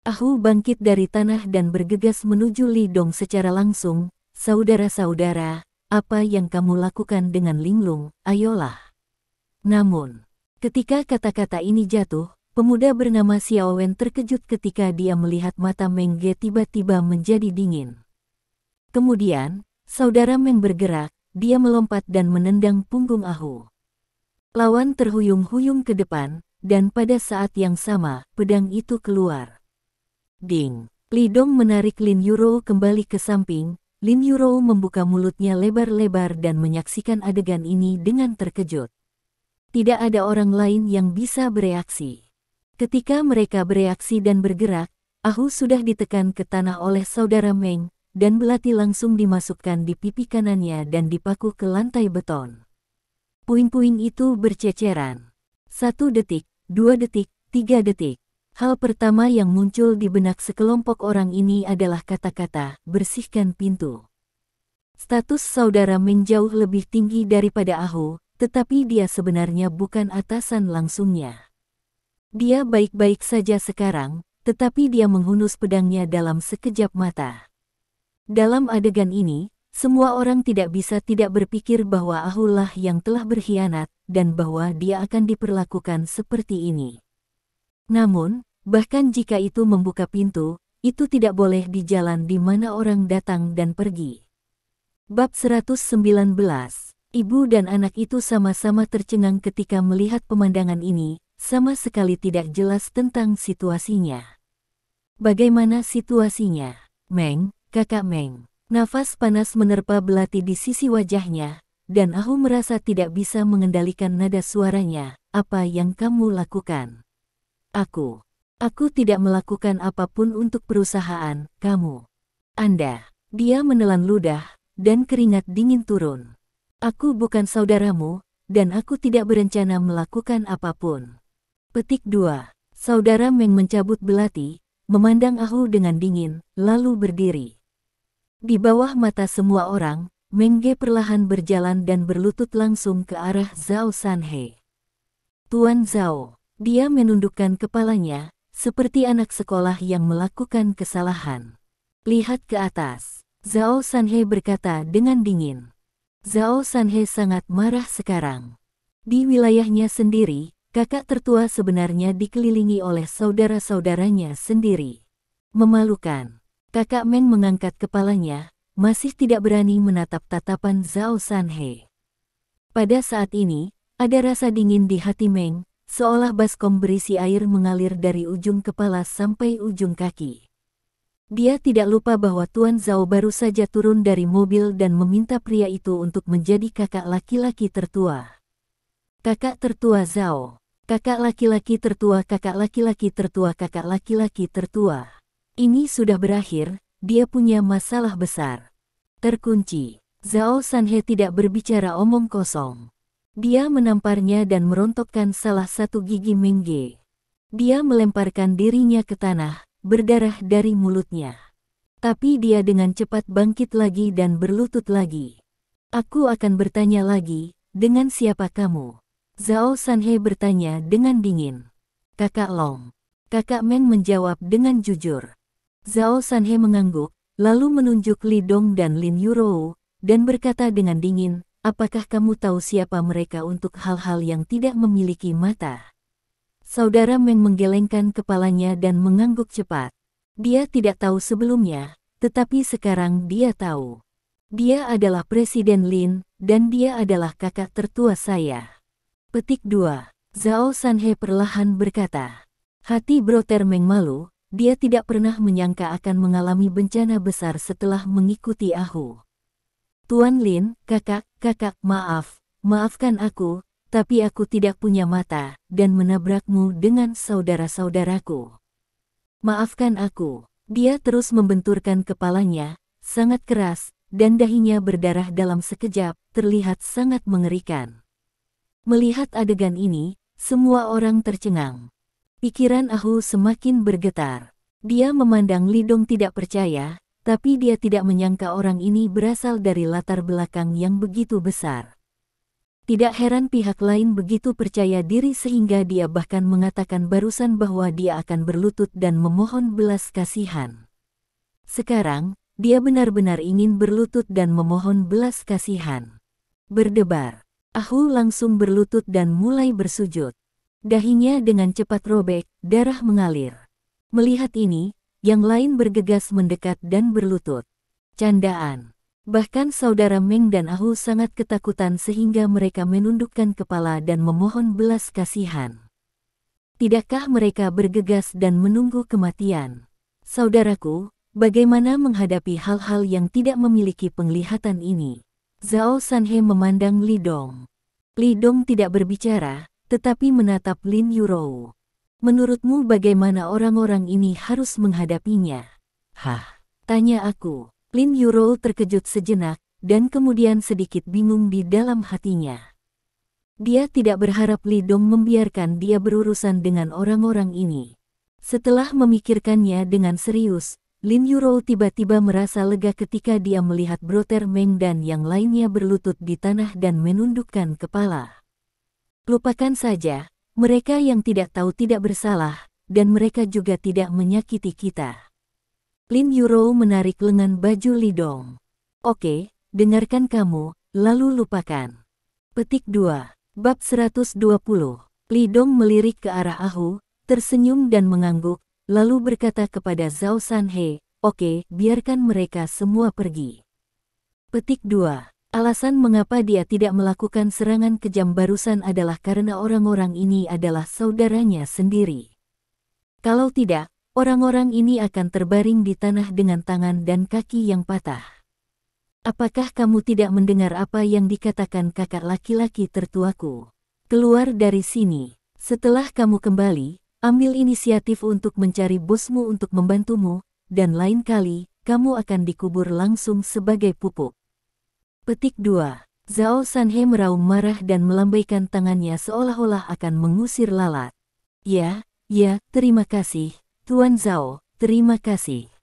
Ahu bangkit dari tanah dan bergegas menuju Li Dong secara langsung. Saudara-saudara, apa yang kamu lakukan dengan Linglung? Ayolah. Namun, ketika kata-kata ini jatuh, pemuda bernama Xiao Wen terkejut ketika dia melihat mata Meng Ge tiba-tiba menjadi dingin. Kemudian, saudara Meng bergerak, dia melompat dan menendang punggung Ahu. Lawan terhuyung-huyung ke depan, dan pada saat yang sama, pedang itu keluar. Ding! Li Dong menarik Lin Yurou kembali ke samping. Lin Yurou membuka mulutnya lebar-lebar dan menyaksikan adegan ini dengan terkejut. Tidak ada orang lain yang bisa bereaksi. Ketika mereka bereaksi dan bergerak, Ahu sudah ditekan ke tanah oleh saudara Meng, dan belati langsung dimasukkan di pipi kanannya dan dipaku ke lantai beton. Puing-puing itu berceceran. 1 detik, 2 detik, 3 detik. Hal pertama yang muncul di benak sekelompok orang ini adalah kata-kata, bersihkan pintu. Status saudara Meng jauh lebih tinggi daripada Ahu, tetapi dia sebenarnya bukan atasan langsungnya. Dia baik-baik saja sekarang, tetapi dia menghunus pedangnya dalam sekejap mata. Dalam adegan ini, semua orang tidak bisa tidak berpikir bahwa Ahu lah yang telah berkhianat, dan bahwa dia akan diperlakukan seperti ini. Namun, bahkan jika itu membuka pintu, itu tidak boleh di jalan di mana orang datang dan pergi. Bab 119. Ibu dan anak itu sama-sama tercengang ketika melihat pemandangan ini, sama sekali tidak jelas tentang situasinya. Bagaimana situasinya? Meng, kakak Meng. Nafas panas menerpa belati di sisi wajahnya, dan Ahu merasa tidak bisa mengendalikan nada suaranya. Apa yang kamu lakukan? Aku tidak melakukan apapun untuk perusahaan, kamu. Anda. Dia menelan ludah, dan keringat dingin turun. Aku bukan saudaramu, dan aku tidak berencana melakukan apapun. Petik 2. Saudara Meng mencabut belati, memandang Ahu dengan dingin, lalu berdiri. Di bawah mata semua orang, Meng Ge perlahan berjalan dan berlutut langsung ke arah Zhao Sanhe. Tuan Zhao. Dia menundukkan kepalanya, seperti anak sekolah yang melakukan kesalahan. Lihat ke atas. Zhao Sanhe berkata dengan dingin. Zhao Sanhe sangat marah sekarang. Di wilayahnya sendiri, kakak tertua sebenarnya dikelilingi oleh saudara-saudaranya sendiri. Memalukan. Kakak Meng mengangkat kepalanya, masih tidak berani menatap tatapan Zhao Sanhe. Pada saat ini, ada rasa dingin di hati Meng, seolah baskom berisi air mengalir dari ujung kepala sampai ujung kaki. Dia tidak lupa bahwa Tuan Zhao baru saja turun dari mobil dan meminta pria itu untuk menjadi kakak laki-laki tertua. Kakak tertua Zhao. Kakak laki-laki tertua, kakak laki-laki tertua, kakak laki-laki tertua. Ini sudah berakhir, dia punya masalah besar. Terkunci. Zhao Sanhe tidak berbicara omong kosong. Dia menamparnya dan merontokkan salah satu gigi Mengge. Dia melemparkan dirinya ke tanah, berdarah dari mulutnya. Tapi dia dengan cepat bangkit lagi dan berlutut lagi. Aku akan bertanya lagi, dengan siapa kamu? Zhao Sanhe bertanya dengan dingin. Kakak Long. Kakak Meng menjawab dengan jujur. Zhao Sanhe mengangguk, lalu menunjuk Li Dong dan Lin Yurou, dan berkata dengan dingin, apakah kamu tahu siapa mereka untuk hal-hal yang tidak memiliki mata? Saudara Meng menggelengkan kepalanya dan mengangguk cepat. Dia tidak tahu sebelumnya, tetapi sekarang dia tahu. Dia adalah Presiden Lin, dan dia adalah kakak tertua saya. Petik 2. Zhao Sanhe perlahan berkata. Hati Brother Meng malu, dia tidak pernah menyangka akan mengalami bencana besar setelah mengikuti Ahu. Tuan Lin, kakak, maafkan aku, tapi aku tidak punya mata, dan menabrakmu dengan saudara-saudaraku. Maafkan aku. Dia terus membenturkan kepalanya, sangat keras, dan dahinya berdarah dalam sekejap, terlihat sangat mengerikan. Melihat adegan ini, semua orang tercengang. Pikiran Ahu semakin bergetar. Dia memandang Li Dong tidak percaya, tapi dia tidak menyangka orang ini berasal dari latar belakang yang begitu besar. Tidak heran pihak lain begitu percaya diri sehingga dia bahkan mengatakan barusan bahwa dia akan berlutut dan memohon belas kasihan. Sekarang, dia benar-benar ingin berlutut dan memohon belas kasihan. Berdebar. Ahu langsung berlutut dan mulai bersujud. Dahinya dengan cepat robek, darah mengalir. Melihat ini, yang lain bergegas mendekat dan berlutut. Candaan. Bahkan saudara Meng dan Ahu sangat ketakutan sehingga mereka menundukkan kepala dan memohon belas kasihan. Tidakkah mereka bergegas dan menunggu kematian? Saudaraku, bagaimana menghadapi hal-hal yang tidak memiliki penglihatan ini? Zhao Sanhe memandang Li Dong. Li Dong tidak berbicara, tetapi menatap Lin Yurou. Menurutmu bagaimana orang-orang ini harus menghadapinya? Hah? Tanya aku. Lin Yurou terkejut sejenak, dan kemudian sedikit bingung di dalam hatinya. Dia tidak berharap Li Dong membiarkan dia berurusan dengan orang-orang ini. Setelah memikirkannya dengan serius, Lin Yurou tiba-tiba merasa lega ketika dia melihat Brother Meng dan yang lainnya berlutut di tanah dan menundukkan kepala. Lupakan saja, mereka yang tidak tahu tidak bersalah, dan mereka juga tidak menyakiti kita. Lin Yurou menarik lengan baju Li Dong. Oke, dengarkan kamu, lalu lupakan. Petik 2. Bab 120. Li Dong melirik ke arah Ahu, tersenyum dan mengangguk, lalu berkata kepada Zhao Sanhe, oke, biarkan mereka semua pergi. Petik 2. Alasan mengapa dia tidak melakukan serangan kejam barusan adalah karena orang-orang ini adalah saudaranya sendiri. Kalau tidak, orang-orang ini akan terbaring di tanah dengan tangan dan kaki yang patah. Apakah kamu tidak mendengar apa yang dikatakan kakak laki-laki tertuaku? Keluar dari sini. Setelah kamu kembali, ambil inisiatif untuk mencari bosmu untuk membantumu, dan lain kali, kamu akan dikubur langsung sebagai pupuk. Petik 2. Zhao Sanhe meraung marah dan melambaikan tangannya seolah-olah akan mengusir lalat. Ya, terima kasih, Tuan Zhao, terima kasih.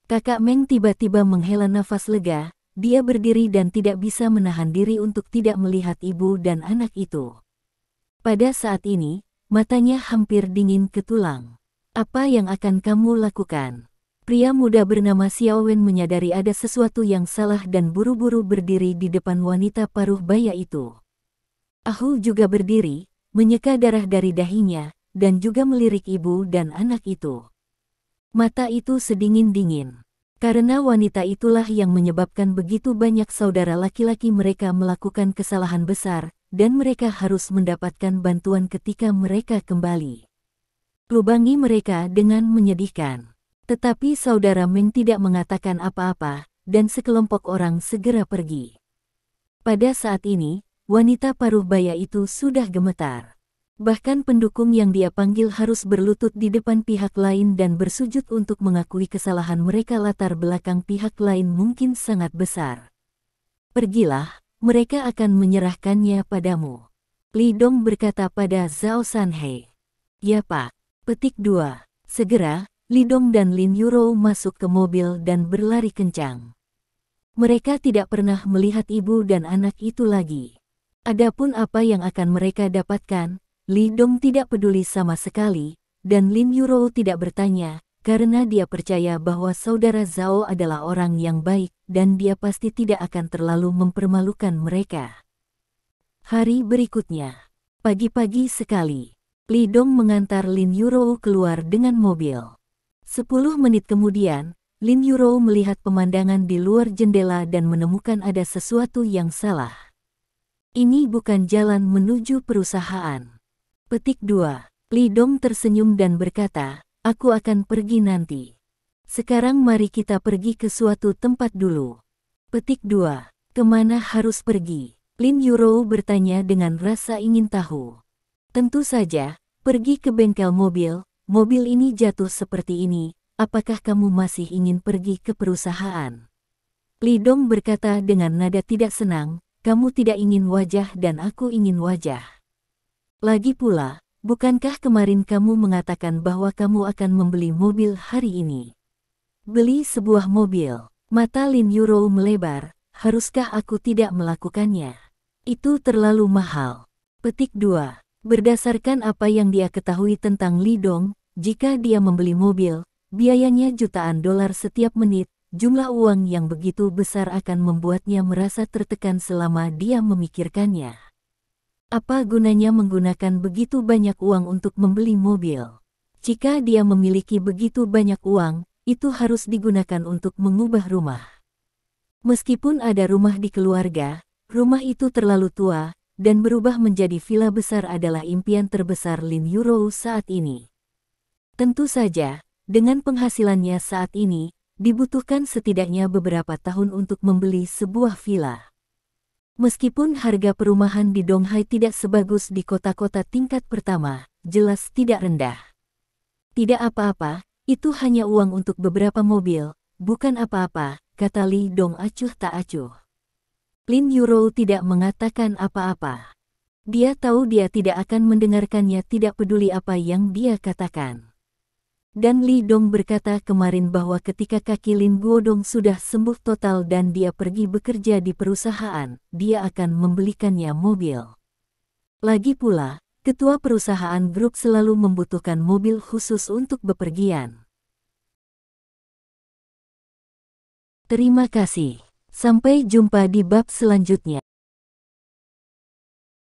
Kakak Meng tiba-tiba menghela nafas lega, dia berdiri dan tidak bisa menahan diri untuk tidak melihat ibu dan anak itu. Pada saat ini, matanya hampir dingin ke tulang. Apa yang akan kamu lakukan? Pria muda bernama Xiao Wen menyadari ada sesuatu yang salah dan buru-buru berdiri di depan wanita paruh baya itu. Ahu juga berdiri, menyeka darah dari dahinya, dan juga melirik ibu dan anak itu. Mata itu sedingin-dingin. Karena wanita itulah yang menyebabkan begitu banyak saudara laki-laki mereka melakukan kesalahan besar, dan mereka harus mendapatkan bantuan ketika mereka kembali. Lubangi mereka dengan menyedihkan. Tetapi saudara Meng tidak mengatakan apa-apa, dan sekelompok orang segera pergi. Pada saat ini, wanita paruh baya itu sudah gemetar. Bahkan pendukung yang dia panggil harus berlutut di depan pihak lain dan bersujud untuk mengakui kesalahan mereka. Latar belakang pihak lain mungkin sangat besar. Pergilah, mereka akan menyerahkannya padamu. Li Dong berkata pada Zhao Sanhe. Ya Pak. Petik 2. Segera, Li Dong dan Lin Yurou masuk ke mobil dan berlari kencang. Mereka tidak pernah melihat ibu dan anak itu lagi. Adapun apa yang akan mereka dapatkan, Li Dong tidak peduli sama sekali, dan Lin Yurou tidak bertanya, karena dia percaya bahwa saudara Zhao adalah orang yang baik, dan dia pasti tidak akan terlalu mempermalukan mereka. Hari berikutnya, pagi-pagi sekali, Li Dong mengantar Lin Yurou keluar dengan mobil. 10 menit kemudian, Lin Yurou melihat pemandangan di luar jendela dan menemukan ada sesuatu yang salah. Ini bukan jalan menuju perusahaan. Petik 2. Li Dong tersenyum dan berkata, aku akan pergi nanti. Sekarang mari kita pergi ke suatu tempat dulu. Petik 2. Kemana harus pergi? Lin Yurou bertanya dengan rasa ingin tahu. Tentu saja, pergi ke bengkel mobil. Mobil ini jatuh seperti ini, apakah kamu masih ingin pergi ke perusahaan? Li Dong berkata dengan nada tidak senang, kamu tidak ingin wajah dan aku ingin wajah. Lagi pula, bukankah kemarin kamu mengatakan bahwa kamu akan membeli mobil hari ini? Beli sebuah mobil. Mata Lin Yurou melebar, haruskah aku tidak melakukannya? Itu terlalu mahal. Petik 2. Berdasarkan apa yang dia ketahui tentang Li Dong, jika dia membeli mobil, biayanya jutaan dolar setiap menit. Jumlah uang yang begitu besar akan membuatnya merasa tertekan selama dia memikirkannya. Apa gunanya menggunakan begitu banyak uang untuk membeli mobil? Jika dia memiliki begitu banyak uang, itu harus digunakan untuk mengubah rumah. Meskipun ada rumah di keluarga, rumah itu terlalu tua, dan berubah menjadi villa besar adalah impian terbesar Lin Yurou saat ini. Tentu saja, dengan penghasilannya saat ini, dibutuhkan setidaknya beberapa tahun untuk membeli sebuah villa. Meskipun harga perumahan di Donghai tidak sebagus di kota-kota tingkat pertama, jelas tidak rendah. Tidak apa-apa, itu hanya uang untuk beberapa mobil, bukan apa-apa, kata Li Dong acuh tak acuh. Lin Yurou tidak mengatakan apa-apa. Dia tahu dia tidak akan mendengarkannya, tidak peduli apa yang dia katakan. Dan Li Dong berkata kemarin bahwa ketika kaki Lin Guodong sudah sembuh total dan dia pergi bekerja di perusahaan, dia akan membelikannya mobil. Lagi pula, ketua perusahaan grup selalu membutuhkan mobil khusus untuk bepergian. Terima kasih. Sampai jumpa di bab selanjutnya.